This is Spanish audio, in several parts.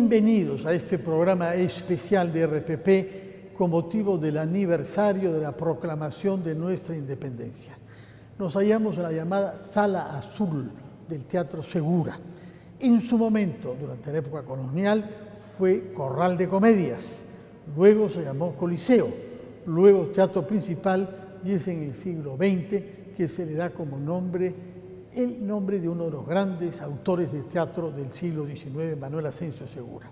Bienvenidos a este programa especial de RPP con motivo del aniversario de la proclamación de nuestra independencia. Nos hallamos en la llamada Sala Azul del Teatro Segura. En su momento, durante la época colonial, fue Corral de Comedias, luego se llamó Coliseo, luego Teatro Principal, y es en el siglo XX que se le da como nombre el nombre de uno de los grandes autores de teatro del siglo XIX, Manuel Asensio Segura.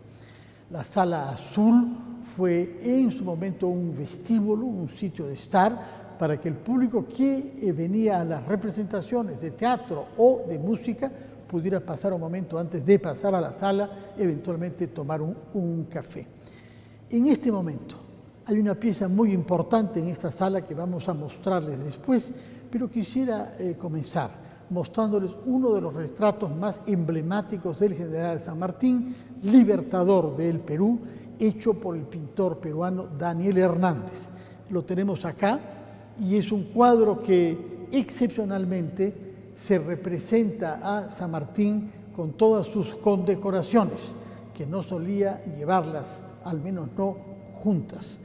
La Sala Azul fue en su momento un vestíbulo, un sitio de estar para que el público que venía a las representaciones de teatro o de música pudiera pasar un momento antes de pasar a la sala, eventualmente tomar un café. En este momento hay una pieza muy importante en esta sala que vamos a mostrarles después, pero quisiera comenzar mostrándoles uno de los retratos más emblemáticos del general San Martín, libertador del Perú, hecho por el pintor peruano Daniel Hernández. Lo tenemos acá y es un cuadro que excepcionalmente se representa a San Martín con todas sus condecoraciones, que no solía llevarlas, al menos no juntas.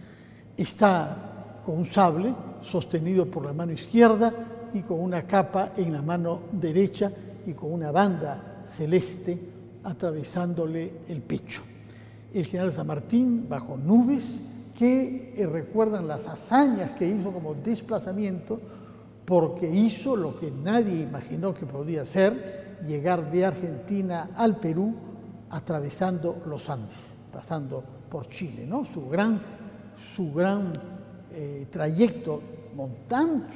Está con un sable sostenido por la mano izquierda y con una capa en la mano derecha y con una banda celeste atravesándole el pecho. El general San Martín bajo nubes que recuerdan las hazañas que hizo como desplazamiento, porque hizo lo que nadie imaginó que podía hacer, llegar de Argentina al Perú atravesando los Andes, pasando por Chile, ¿no? Su gran trayecto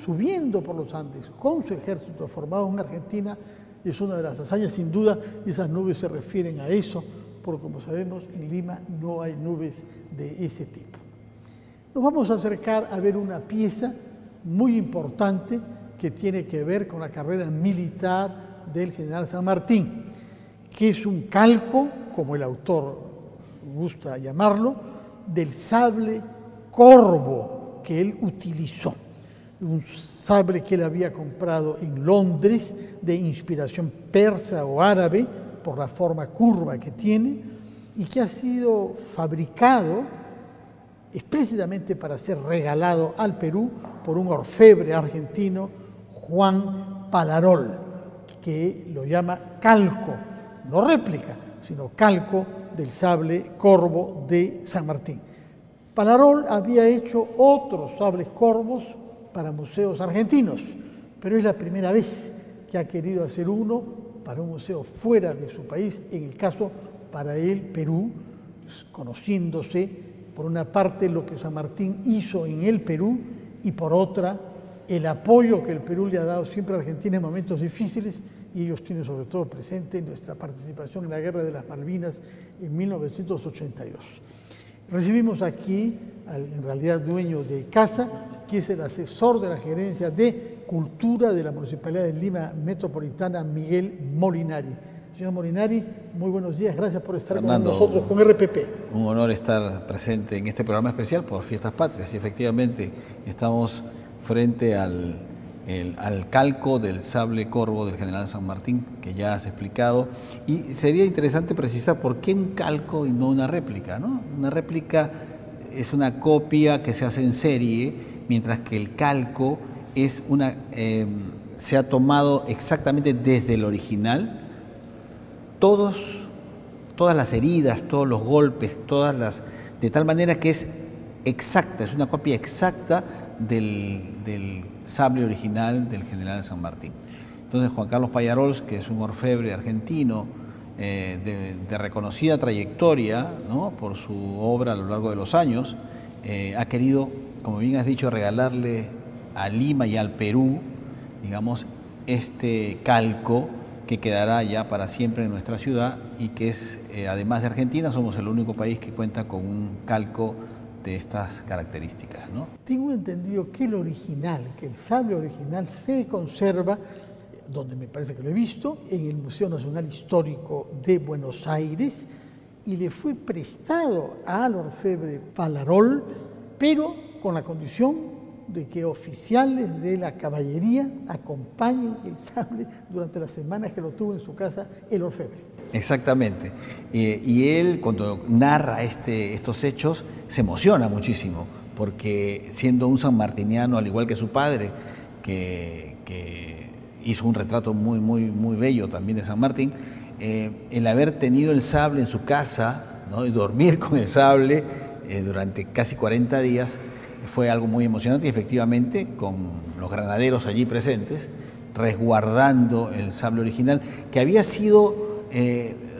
subiendo por los Andes con su ejército formado en Argentina es una de las hazañas, sin duda. Esas nubes se refieren a eso, porque como sabemos en Lima no hay nubes de ese tipo. Nos vamos a acercar a ver una pieza muy importante que tiene que ver con la carrera militar del general San Martín, que es un calco, como el autor gusta llamarlo, del sable corvo que él utilizó. Un sable que él había comprado en Londres, de inspiración persa o árabe, por la forma curva que tiene, y que ha sido fabricado explícitamente para ser regalado al Perú por un orfebre argentino, Juan Palarol, que lo llama calco, no réplica, sino calco del sable corvo de San Martín. Palarol había hecho otros sables corvos para museos argentinos, pero es la primera vez que ha querido hacer uno para un museo fuera de su país, en el caso para el Perú, conociéndose por una parte lo que San Martín hizo en el Perú y por otra el apoyo que el Perú le ha dado siempre a Argentina en momentos difíciles, y ellos tienen sobre todo presente nuestra participación en la Guerra de las Malvinas en 1982. Recibimos aquí al, en realidad, dueño de casa, que es el asesor de la Gerencia de Cultura de la Municipalidad de Lima Metropolitana, Miguel Molinari. Señor Molinari, muy buenos días, gracias por estar Fernando, con nosotros, con RPP. Un honor estar presente en este programa especial por Fiestas Patrias, y efectivamente estamos frente al calco del sable corvo del general San Martín, que ya has explicado, y sería interesante precisar por qué un calco y no una réplica, ¿no? Una réplica es una copia que se hace en serie, mientras que el calco es se ha tomado exactamente desde el original todas las heridas, todos los golpes, de tal manera que es exacta, es una copia exacta del sable original del general San Martín. Entonces Juan Carlos Pallarols, que es un orfebre argentino de reconocida trayectoria, ¿no?, por su obra a lo largo de los años, ha querido, como bien has dicho, regalarle a Lima y al Perú, digamos, este calco que quedará ya para siempre en nuestra ciudad, y que es, además de Argentina, somos el único país que cuenta con un calco de estas características, ¿no? Tengo entendido que el original, que el sable original se conserva, donde me parece que lo he visto, en el Museo Nacional Histórico de Buenos Aires, y le fue prestado al orfebre Palarol, pero con la condición de que oficiales de la caballería acompañen el sable durante las semanas que lo tuvo en su casa el orfebre. Exactamente. Y él, cuando narra estos hechos, se emociona muchísimo, porque siendo un sanmartiniano, al igual que su padre, que hizo un retrato muy, muy, muy bello también de San Martín, el haber tenido el sable en su casa, ¿no?, y dormir con el sable durante casi 40 días, fue algo muy emocionante, y efectivamente, con los granaderos allí presentes, resguardando el sable original, que había sido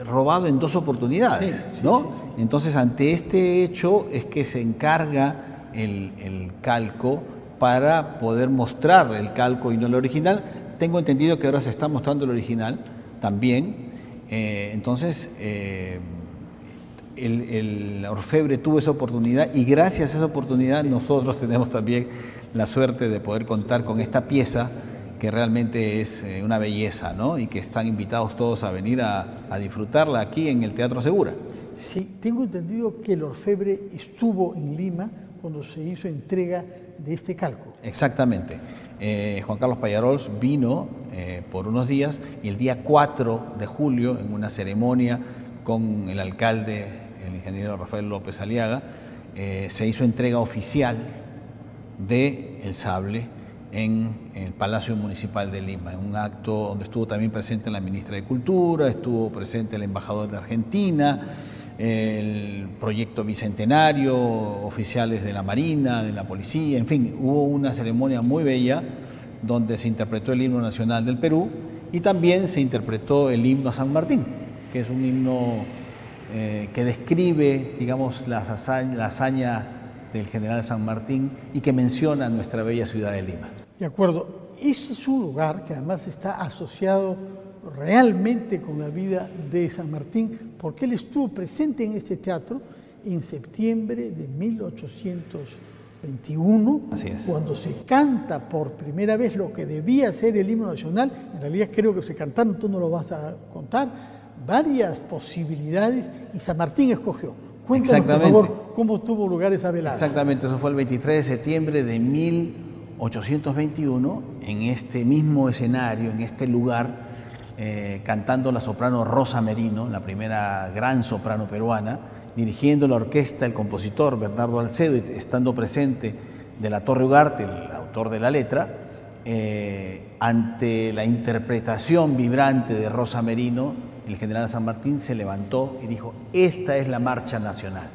robado en 2 oportunidades, ¿no? Sí. Entonces, ante este hecho es que se encarga el calco para poder mostrar el calco y no el original. Tengo entendido que ahora se está mostrando el original también. Entonces, el orfebre tuvo esa oportunidad, y gracias a esa oportunidad nosotros tenemos también la suerte de poder contar con esta pieza, que realmente es una belleza, ¿no? Y que están invitados todos a venir a disfrutarla aquí en el Teatro Segura. Sí, tengo entendido que el orfebre estuvo en Lima cuando se hizo entrega de este calco. Exactamente. Juan Carlos Pallarols vino por unos días, y el día 4 de julio, en una ceremonia con el alcalde, el ingeniero Rafael López Aliaga, se hizo entrega oficial del sable en el Palacio Municipal de Lima, en un acto donde estuvo también presente la ministra de Cultura, estuvo presente el embajador de Argentina, el proyecto bicentenario, oficiales de la Marina, de la Policía, en fin, hubo una ceremonia muy bella donde se interpretó el himno nacional del Perú, y también se interpretó el himno a San Martín, que es un himno que describe, digamos, la hazaña del general San Martín, y que menciona nuestra bella ciudad de Lima. De acuerdo. Este es un lugar que además está asociado realmente con la vida de San Martín, porque él estuvo presente en este teatro en septiembre de 1821, Así es, cuando se canta por primera vez lo que debía ser el himno nacional. En realidad creo que se cantaron, tú no lo vas a contar, varias posibilidades, y San Martín escogió. Cuéntanos, por favor, cómo tuvo lugar esa velada. Exactamente, eso fue el 23 de septiembre de 1821, en este mismo escenario, en este lugar, cantando la soprano Rosa Merino, la primera gran soprano peruana, dirigiendo la orquesta el compositor Bernardo Alcedo, y estando presente de la Torre Ugarte, el autor de la letra. Ante la interpretación vibrante de Rosa Merino, el general San Martín se levantó y dijo: esta es la marcha nacional.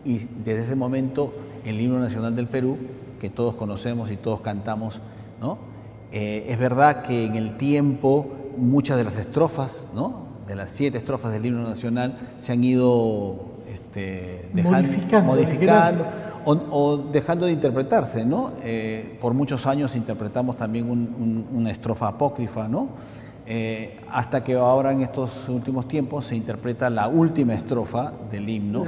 Y desde ese momento el himno nacional del Perú, que todos conocemos y todos cantamos, ¿no? Es verdad que en el tiempo muchas de las estrofas, ¿no?, de las 7 estrofas del himno nacional se han ido modificando o dejando de interpretarse, ¿no? Por muchos años interpretamos también una estrofa apócrifa, ¿no? Hasta que ahora, en estos últimos tiempos, se interpreta la última estrofa del himno,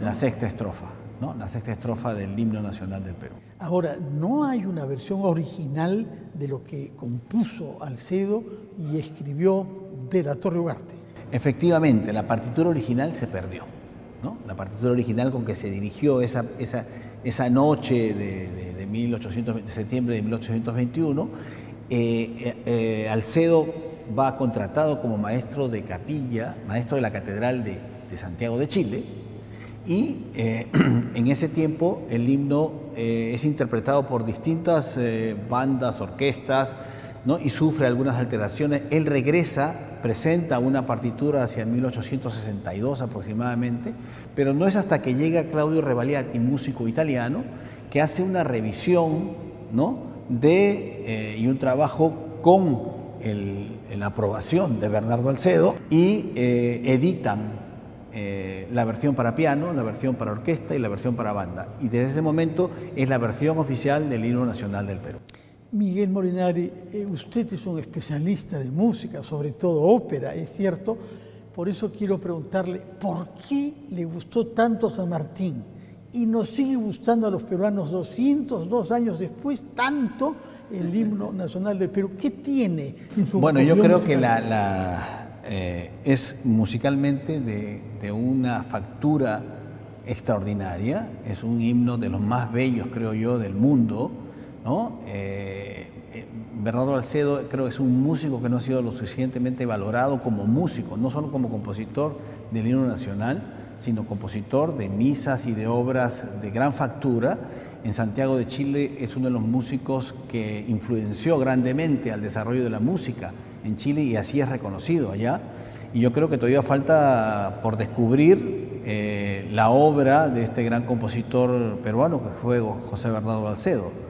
la sexta estrofa, ¿no?, la sexta estrofa del himno nacional del Perú. Ahora, no hay una versión original de lo que compuso Alcedo y escribió de la Torre Ugarte. Efectivamente, la partitura original se perdió, ¿no? La partitura original con que se dirigió esa noche de septiembre de 1821, Alcedo va contratado como maestro de capilla, maestro de la Catedral de Santiago de Chile, y en ese tiempo el himno es interpretado por distintas bandas, orquestas, ¿no?, y sufre algunas alteraciones. Él regresa, presenta una partitura hacia 1862 aproximadamente, pero no es hasta que llega Claudio Revaliati, músico italiano, que hace una revisión, ¿no?, y un trabajo con la aprobación de Bernardo Alcedo, y editan la versión para piano, la versión para orquesta y la versión para banda. Y desde ese momento es la versión oficial del himno nacional del Perú. Miguel Molinari, usted es un especialista de música, sobre todo ópera, es cierto. Por eso quiero preguntarle, ¿por qué le gustó tanto San Martín? Y nos sigue gustando a los peruanos 202 años después tanto el himno nacional del Perú. ¿Qué tiene en su Bueno, yo creo que es musicalmente de una factura extraordinaria. Es un himno de los más bellos, creo yo, del mundo. ¿no? Bernardo Balcedo creo que es un músico que no ha sido lo suficientemente valorado como músico, no solo como compositor del himno nacional, sino compositor de misas y de obras de gran factura. En Santiago de Chile es uno de los músicos que influenció grandemente al desarrollo de la música en Chile y así es reconocido allá. Y yo creo que todavía falta por descubrir la obra de este gran compositor peruano que fue José Bernardo Balcedo.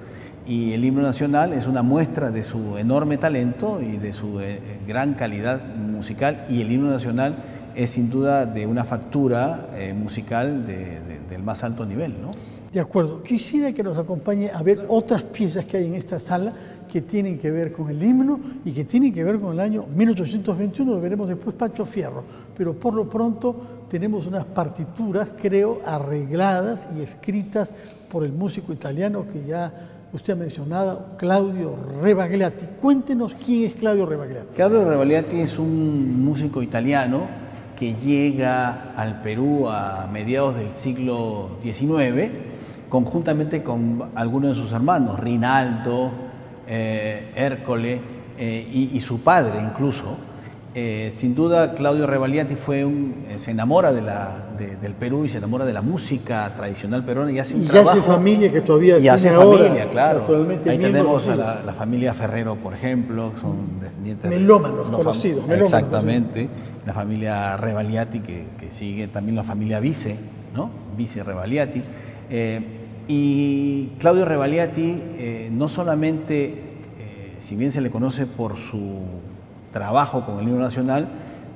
Y el himno nacional es una muestra de su enorme talento y de su gran calidad musical, y el himno nacional es sin duda de una factura musical del más alto nivel, ¿no? De acuerdo. Quisiera que nos acompañe a ver otras piezas que hay en esta sala que tienen que ver con el himno y que tienen que ver con el año 1821, lo veremos después, Pancho Fierro. Pero por lo pronto tenemos unas partituras, creo, arregladas y escritas por el músico italiano que ya usted ha mencionado, Claudio Rebagliati. Cuéntenos quién es Claudio Rebagliati. Claudio Rebagliati es un músico italiano que llega al Perú a mediados del siglo XIX, conjuntamente con algunos de sus hermanos, Rinaldo, Ercole y su padre incluso. Sin duda, Claudio Rebagliati se enamora del Perú y se enamora de la música tradicional peruana y hace un trabajo. Y hace familia que todavía y hace tiene familia, ahora, claro. Ahí tenemos a la familia Ferrero, por ejemplo, que son descendientes melómanos conocidos. Exactamente. La familia Rebagliati, que sigue también la familia Vice, ¿no? Vice Rebagliati. Y Claudio Rebagliati no solamente, si bien se le conoce por su trabajo con el himno nacional,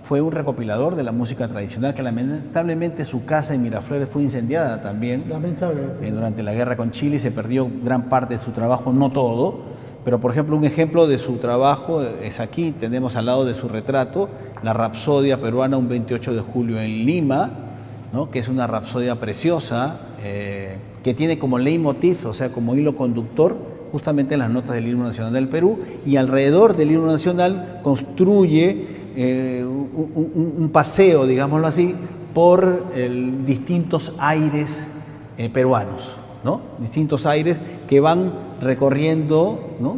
fue un recopilador de la música tradicional, que lamentablemente su casa en Miraflores fue incendiada también. Lamentablemente. Durante la guerra con Chile se perdió gran parte de su trabajo, no todo, pero por ejemplo un ejemplo de su trabajo es aquí, tenemos al lado de su retrato la Rapsodia peruana, un 28 de julio en Lima, ¿no? Que es una rapsodia preciosa, que tiene como leitmotiv, o sea, como hilo conductor, justamente las notas del himno nacional del Perú, y alrededor del himno nacional construye un paseo, digámoslo así, por distintos aires peruanos, ¿no? Distintos aires que van recorriendo, ¿no?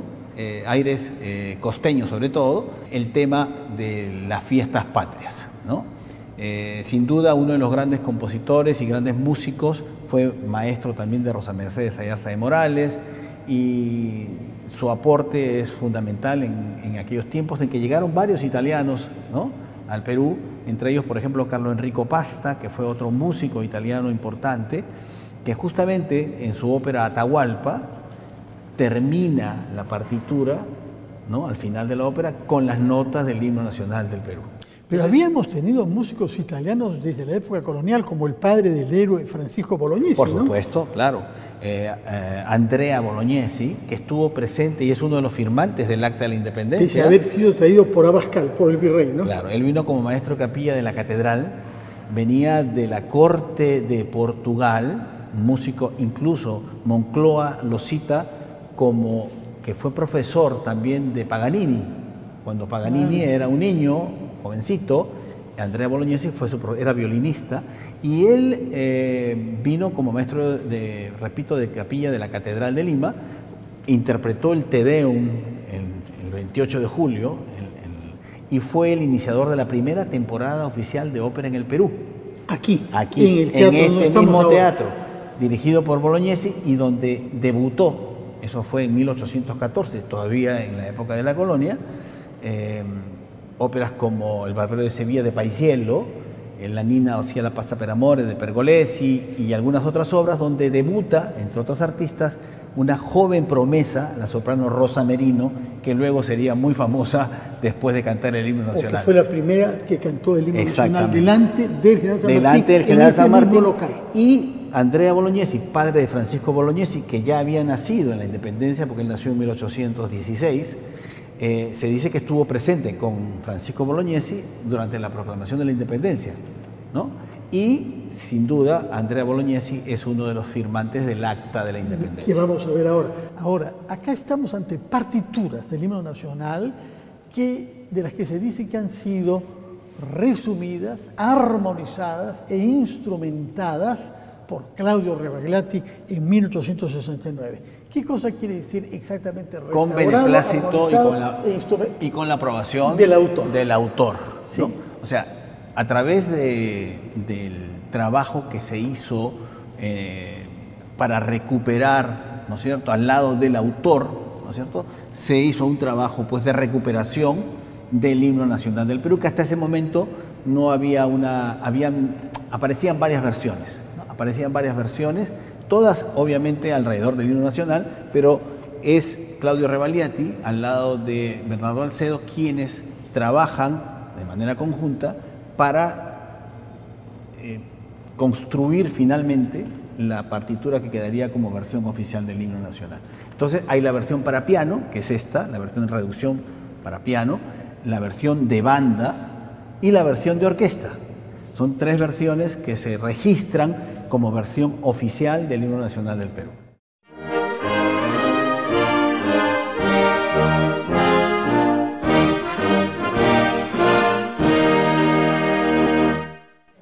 Aires costeños sobre todo, el tema de las fiestas patrias, ¿no? Sin duda uno de los grandes compositores y grandes músicos, fue maestro también de Rosa Mercedes Ayarza de Morales, y su aporte es fundamental en aquellos tiempos en que llegaron varios italianos, ¿no? Al Perú, entre ellos, por ejemplo, Carlo Enrico Pasta, que fue otro músico italiano importante, que justamente en su ópera Atahualpa termina la partitura, ¿no? Al final de la ópera con las notas del himno nacional del Perú. Pero habíamos tenido músicos italianos desde la época colonial, como el padre del héroe Francisco Bolognesi, Por ¿no? supuesto, claro. Andrea Bolognesi, que estuvo presente y es uno de los firmantes del Acta de la Independencia. Dice haber sido traído por Abascal, por el virrey, ¿no? Claro, él vino como maestro de capilla de la catedral, venía de la corte de Portugal, músico, incluso Moncloa lo cita como que fue profesor también de Paganini. Cuando Paganini era un niño, jovencito, Andrea Bolognesi era violinista, y él vino como maestro de capilla de la Catedral de Lima, interpretó el Te Deum el 28 de julio y fue el iniciador de la primera temporada oficial de ópera en el Perú. Aquí en este mismo teatro, dirigido por Bolognesi, y donde debutó, eso fue en 1814, todavía en la época de la colonia, óperas como El Barbero de Sevilla de Paisiello, La Nina Ossia la passa per amore de Pergolesi y algunas otras obras, donde debuta, entre otros artistas, una joven promesa, la soprano Rosa Merino, que luego sería muy famosa después de cantar el himno nacional. Que fue la primera que cantó el himno nacional delante del general San Martín, local. Y Andrea Bolognesi, padre de Francisco Bolognesi, que ya había nacido en la independencia, porque él nació en 1816, se dice que estuvo presente con Francisco Bolognesi durante la proclamación de la independencia, ¿no? Y, sin duda, Andrea Bolognesi es uno de los firmantes del Acta de la Independencia. Que vamos a ver ahora. Ahora, acá estamos ante partituras del himno nacional de las que se dice que han sido resumidas, armonizadas e instrumentadas por Claudio Rebagliati en 1869. ¿Qué cosa quiere decir exactamente? Con beneplácito y con la aprobación del autor. Del autor, Sí. ¿no? O sea, a través del trabajo que se hizo para recuperar, ¿no es cierto?, al lado del autor, ¿no es cierto?, se hizo un trabajo pues de recuperación del himno nacional del Perú, que hasta ese momento no había aparecían varias versiones, ¿no? Aparecían varias versiones, todas obviamente alrededor del himno nacional, pero es Claudio Rebagliati al lado de Bernardo Alcedo quienes trabajan de manera conjunta para construir finalmente la partitura que quedaría como versión oficial del himno nacional. Entonces hay la versión para piano, que es esta, la versión de reducción para piano, la versión de banda y la versión de orquesta. Son tres versiones que se registran como versión oficial del himno nacional del Perú.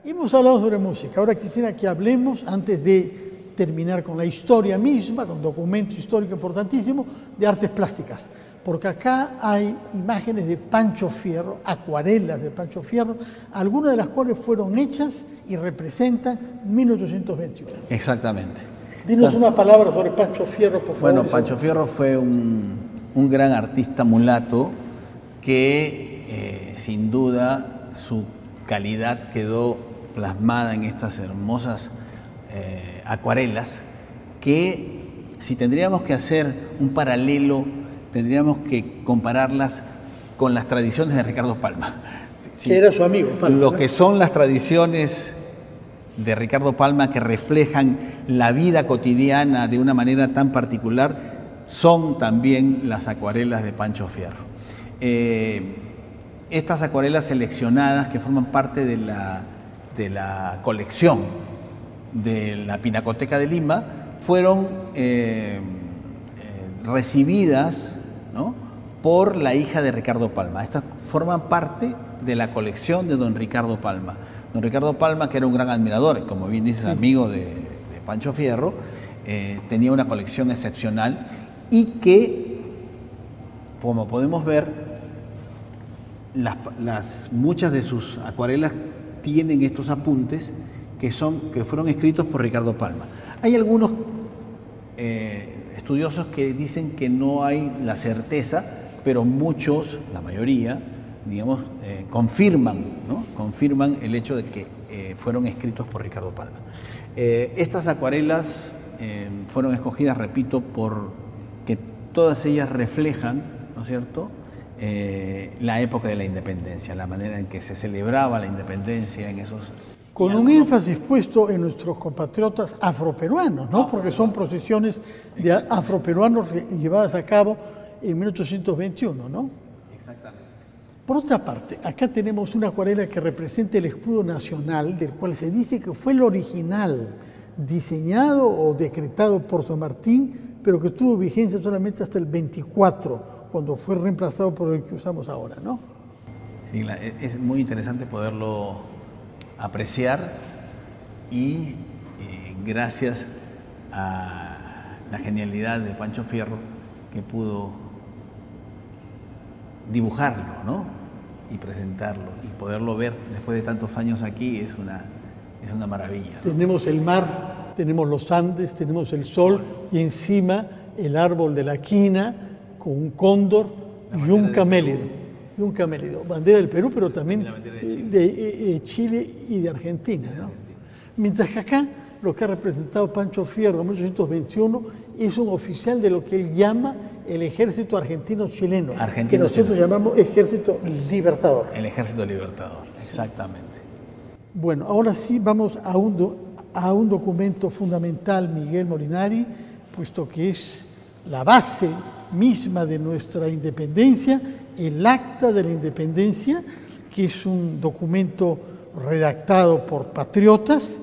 Hemos hablado sobre música, ahora quisiera que hablemos, antes de terminar con la historia misma, con documento histórico importantísimo, de artes plásticas. Porque acá hay imágenes de Pancho Fierro, acuarelas de Pancho Fierro, algunas de las cuales fueron hechas y representan 1821. Exactamente. Dinos una palabra sobre Pancho Fierro, por favor. Bueno, Pancho Fierro fue un gran artista mulato que sin duda su calidad quedó plasmada en estas hermosas acuarelas que, si tendríamos que hacer un paralelo, tendríamos que compararlas con las tradiciones de Ricardo Palma. Que era su amigo, Palma. Lo que son las tradiciones de Ricardo Palma, que reflejan la vida cotidiana de una manera tan particular, son también las acuarelas de Pancho Fierro. Estas acuarelas seleccionadas, que forman parte de la colección de la Pinacoteca de Lima, fueron recibidas, ¿no?, por la hija de Ricardo Palma. Estas forman parte de la colección de don Ricardo Palma. Don Ricardo Palma, que era un gran admirador, como bien dices, amigo de Pancho Fierro, tenía una colección excepcional y que, como podemos ver, muchas de sus acuarelas tienen estos apuntes que fueron escritos por Ricardo Palma. Hay algunos estudiosos que dicen que no hay la certeza, pero muchos, la mayoría, digamos, confirman el hecho de que fueron escritos por Ricardo Palma. Estas acuarelas fueron escogidas, repito, porque todas ellas reflejan, ¿no es cierto?, la época de la independencia, la manera en que se celebraba la independencia en esos... Con un énfasis puesto en nuestros compatriotas afroperuanos, ¿no? Porque son procesiones de afroperuanos llevadas a cabo en 1821, ¿no? Exactamente. Por otra parte, acá tenemos una acuarela que representa el escudo nacional, del cual se dice que fue el original, diseñado o decretado por San Martín, pero que tuvo vigencia solamente hasta el 24, cuando fue reemplazado por el que usamos ahora, ¿no? Sí, es muy interesante poderlo apreciar y gracias a la genialidad de Pancho Fierro, que pudo dibujarlo, ¿no?, y presentarlo y poderlo ver después de tantos años aquí es una maravilla, ¿no? Tenemos el mar, tenemos los Andes, tenemos el sol y encima el árbol de la quina con un cóndor y un camélido. Un camélido, bandera del Perú, pero también de Chile y de Argentina, ¿no? Mientras que acá lo que ha representado Pancho Fierro en 1821 es un oficial de lo que él llama el Ejército Argentino Chileno, que nosotros llamamos Ejército Libertador. El Ejército Libertador, exactamente. Bueno, ahora sí vamos a un documento fundamental, Miguel Molinari, puesto que es la base misma de nuestra independencia, el Acta de la Independencia, que es un documento redactado por patriotas,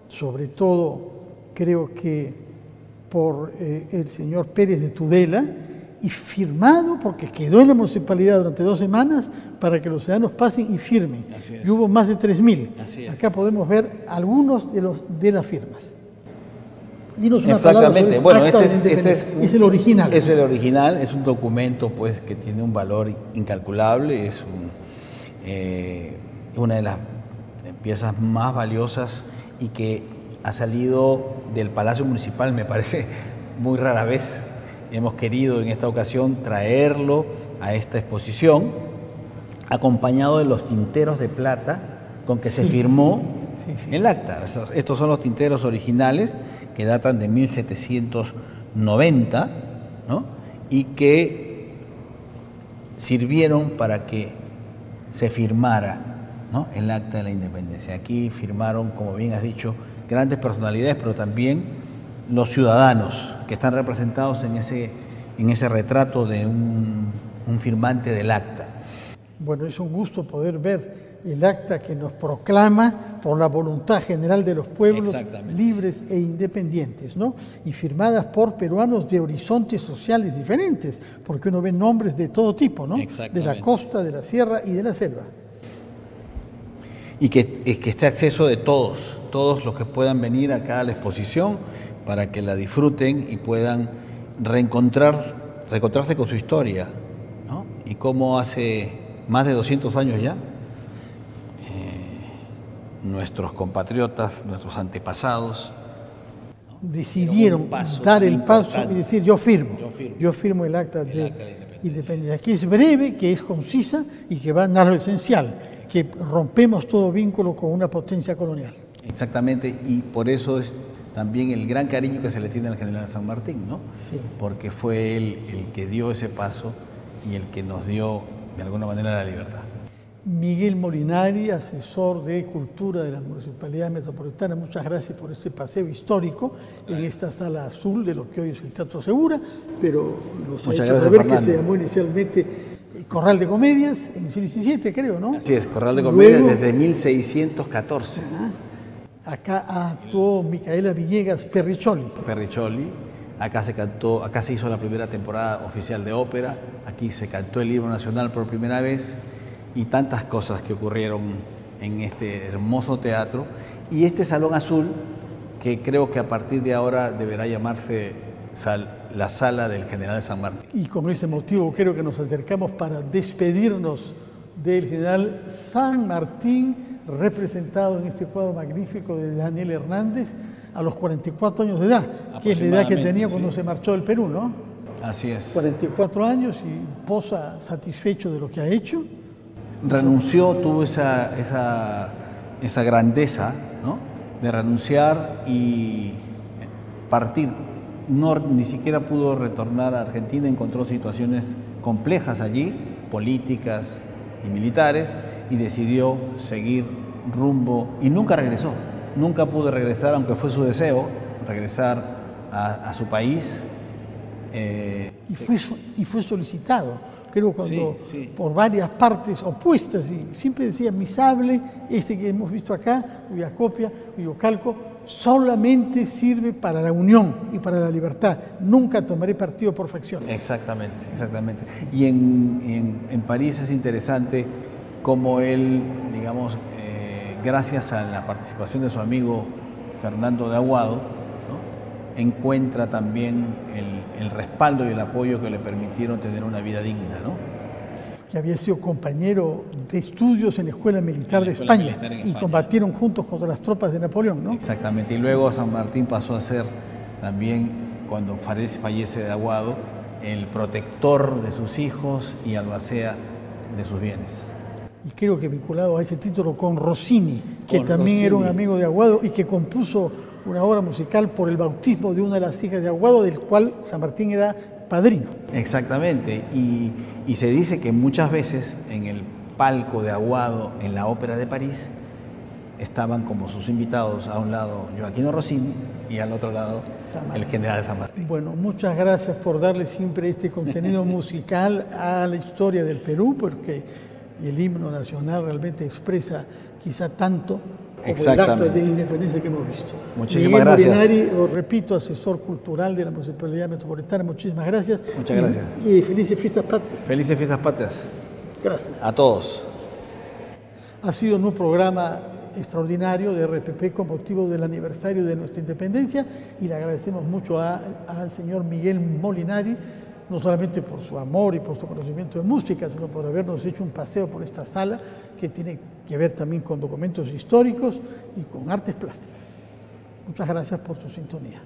sobre todo creo que por el señor Pérez de Tudela, y firmado porque quedó en la municipalidad durante 2 semanas para que los ciudadanos pasen y firmen. Y hubo más de 3.000. Acá podemos ver algunos de las firmas. Dinos una palabra sobre Exactamente. Bueno, Acta de este Independencia. Es el original. Es el original, es un documento pues que tiene un valor incalculable, es una de las piezas más valiosas y que ha salido del Palacio Municipal, me parece muy rara vez. Hemos querido en esta ocasión traerlo a esta exposición, acompañado de los tinteros de plata con que se firmó el acta. Estos son los tinteros originales que datan de 1790, ¿no? Y que sirvieron para que se firmara, ¿no?, el acta de la independencia. Aquí firmaron, como bien has dicho, grandes personalidades, pero también los ciudadanos que están representados en ese retrato de un firmante del acta. Bueno, es un gusto poder ver el acta que nos proclama por la voluntad general de los pueblos libres e independientes, ¿no? Y firmadas por peruanos de horizontes sociales diferentes, porque uno ve nombres de todo tipo, ¿no? De la costa, de la sierra y de la selva. Y que esté acceso de todos los que puedan venir acá a la exposición para que la disfruten y puedan reencontrarse con su historia, ¿no? Y cómo hace más de 200 años ya nuestros compatriotas, nuestros antepasados, ¿no?, decidieron dar el paso y decir yo firmo el acta de independencia, que es breve, que es concisa y que va a dar lo esencial, que rompemos todo vínculo con una potencia colonial. Exactamente, y por eso es también el gran cariño que se le tiene al general San Martín, ¿no? Sí. Porque fue él el que dio ese paso y el que nos dio de alguna manera la libertad. Miguel Molinari, asesor de Cultura de la Municipalidad Metropolitana, muchas gracias por este paseo histórico en esta sala azul de lo que hoy es el Teatro Segura, pero nos ha hecho saber que se llamó inicialmente Corral de Comedias en el siglo XVII, creo, ¿no? Así es, Corral de Comedias desde 1614. Acá actuó Micaela Villegas Perricholi. Acá se hizo la primera temporada oficial de ópera, aquí se cantó el himno nacional por primera vez y tantas cosas que ocurrieron en este hermoso teatro. Y este Salón Azul, que creo que a partir de ahora deberá llamarse la Sala del General San Martín. Y con ese motivo creo que nos acercamos para despedirnos del General San Martín, representado en este cuadro magnífico de Daniel Hernández, a los 44 años de edad, que es la edad que tenía cuando se marchó del Perú, ¿no? Así es. 44 años y posa satisfecho de lo que ha hecho. Renunció, tuvo esa grandeza, ¿no?, de renunciar y partir. Ni siquiera pudo retornar a Argentina, encontró situaciones complejas allí, políticas y militares, y decidió seguir rumbo y nunca regresó. Nunca pudo regresar, aunque fue su deseo, regresar a su país. Y fue solicitado, creo, cuando por varias partes opuestas, y siempre decía, mi sable, este que hemos visto acá, cuya copia, cuyo calco, solamente sirve para la unión y para la libertad. Nunca tomaré partido por facciones. Exactamente. Y en París es interesante cómo él, digamos, gracias a la participación de su amigo Fernando de Aguado, ¿no?, encuentra también el respaldo y el apoyo que le permitieron tener una vida digna, ¿no? Que había sido compañero de estudios en la Escuela Militar de España y combatieron juntos contra las tropas de Napoleón, ¿no? Exactamente, y luego San Martín pasó a ser también, cuando fallece de Aguado, el protector de sus hijos y albacea de sus bienes. Y creo que vinculado a ese título con Rossini, que también era un amigo de Aguado y que compuso una obra musical por el bautismo de una de las hijas de Aguado, del cual San Martín era padrino. Exactamente, y se dice que muchas veces en el palco de Aguado en la Ópera de París estaban como sus invitados, a un lado Gioachino Rossini y al otro lado el general San Martín. Bueno, muchas gracias por darle siempre este contenido musical a la historia del Perú, porque el himno nacional realmente expresa quizá tanto como el acto de independencia que hemos visto. Muchísimas gracias. Molinari, os repito, asesor cultural de la Municipalidad Metropolitana, muchísimas gracias. Muchas gracias. Y felices fiestas patrias. Felices fiestas patrias. Gracias. A todos. Ha sido un programa extraordinario de RPP con motivo del aniversario de nuestra independencia, y le agradecemos mucho al señor Miguel Molinari, no solamente por su amor y por su conocimiento de música, sino por habernos hecho un paseo por esta sala que tiene que ver también con documentos históricos y con artes plásticas. Muchas gracias por su sintonía.